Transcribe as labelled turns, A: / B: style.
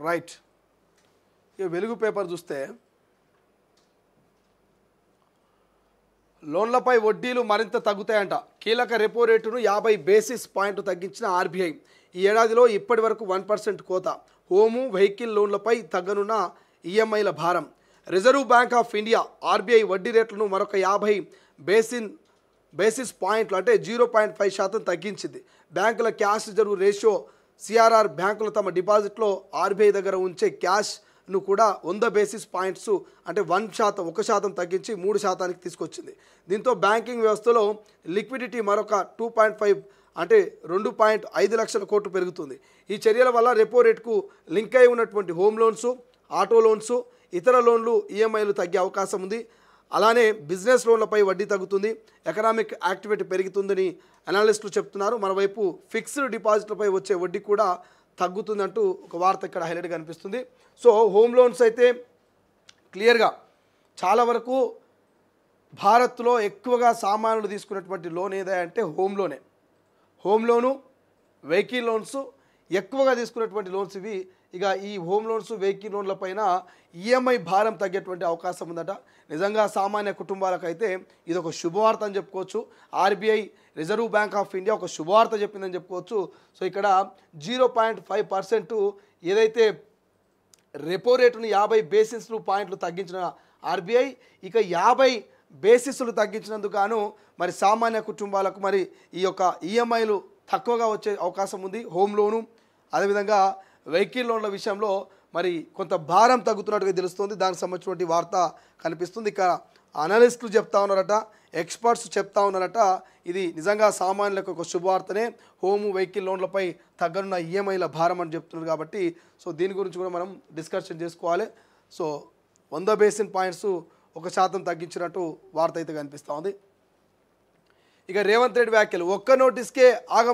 A: Right. ఇక వెలుగు paper చూస్తే లోన్లపై వడ్డీలు మరింత తగ్గుతాయంట. కీలక రెపో రేటును 50 బేసిస్ పాయింట్లు తగ్గించిన ఆర్బీఐ. ఈ ఏడాదిలో ఇప్పటి వరకు 1% కోత. హోము వెహికల్ లోన్లపై తగ్గనున్న ఈఎంఐల భారం. Reserve bank of India RBI వడ్డీ రేట్లను మరొక 50 బేసిస్ పాయింట్లు అంటే 0.5% తగ్గించింది. బ్యాంకుల క్యాష్ రిజర్వ్ రేషియో సిఆర్ఆర్ బ్యాంకులు తమ డిపాజిట్లో ఆర్బీఐ దగ్గర ఉంచే క్యాష్ను కూడా 100 బేసిస్ పాయింట్స్ అంటే 1% తగ్గించి 3%కి తీసుకొచ్చింది. దీంతో బ్యాంకింగ్ వ్యవస్థలో లిక్విడిటీ మరొక 2.5 అంటే 2.5 లక్షల కోట్లు పెరుగుతుంది. ఈ చర్యల వల్ల రెపో రేటుకు లింక్ అయి ఉన్నటువంటి హోమ్ లోన్స్, ఆటో లోన్స్, ఇతర లోన్లు ఈఎంఐలు తగ్గే అవకాశం ఉంది. అలానే బిజినెస్ లోన్లపై వడ్డీ తగ్గుతుంది. ఎకనామిక్ యాక్టివిటీ పెరుగుతుందని అనాలిస్టులు చెప్తున్నారు. మరోవైపు ఫిక్స్డ్ డిపాజిట్లపై వచ్చే వడ్డీ కూడా తగ్గుతుందంటూ ఒక వార్త ఇక్కడ హైలైట్గా కనిపిస్తుంది. సో హోమ్ లోన్స్ అయితే క్లియర్గా చాలా వరకు భారత్లో ఎక్కువగా సామాన్యులు తీసుకున్నటువంటి లోన్ ఏదంటే హోమ్ లోనే. హోమ్ లోను, వెహికల్ లోన్స్ ఎక్కువగా తీసుకున్నటువంటి లోన్స్ ఇవి. ఇక ఈ హోమ్ లోన్స్, వెహికల్ లోన్ల పైన ఈఎంఐ భారం తగ్గేటువంటి అవకాశం ఉందట. నిజంగా సామాన్య కుటుంబాలకైతే ఇది ఒక శుభవార్త అని చెప్పుకోవచ్చు. RBI, reserve bank of India ఒక శుభవార్త చెప్పిందని చెప్పుకోవచ్చు. సో ఇక్కడ 0.5% ఏదైతే రెపో రేటును 50 బేసిస్ పాయింట్లు తగ్గించిన ఆర్బీఐ, ఇక 50 బేసిస్లు తగ్గించినందుకు గాను మరి సామాన్య కుటుంబాలకు మరి ఈ యొక్క ఈఎంఐలు తక్కువగా వచ్చే అవకాశం ఉంది. హోమ్ లోను అదేవిధంగా వెహికల్ లోన్ల విషయంలో మరి కొంత భారం తగ్గుతున్నట్టుగా తెలుస్తుంది. దానికి సంబంధించినటువంటి వార్త కనిపిస్తుంది. ఇక అనలిస్టులు చెప్తా ఉన్నారట, ఎక్స్పర్ట్స్ చెప్తా ఉన్నారట, ఇది నిజంగా సామాన్యులకు ఒక శుభవార్తనే. హోము, వెహికల్ లోన్లపై తగ్గనున్న ఈఎంఐల భారం అని చెప్తున్నారు కాబట్టి సో దీని గురించి కూడా మనం డిస్కషన్ చేసుకోవాలి. సో 100 బేసిస్ పాయింట్స్ 1% తగ్గించినట్టు వార్త అయితే కనిపిస్తూ ఉంది. ఇక రేవంత్ రెడ్డి వ్యాఖ్యలు, ఒక్క నోటీస్కే ఆగ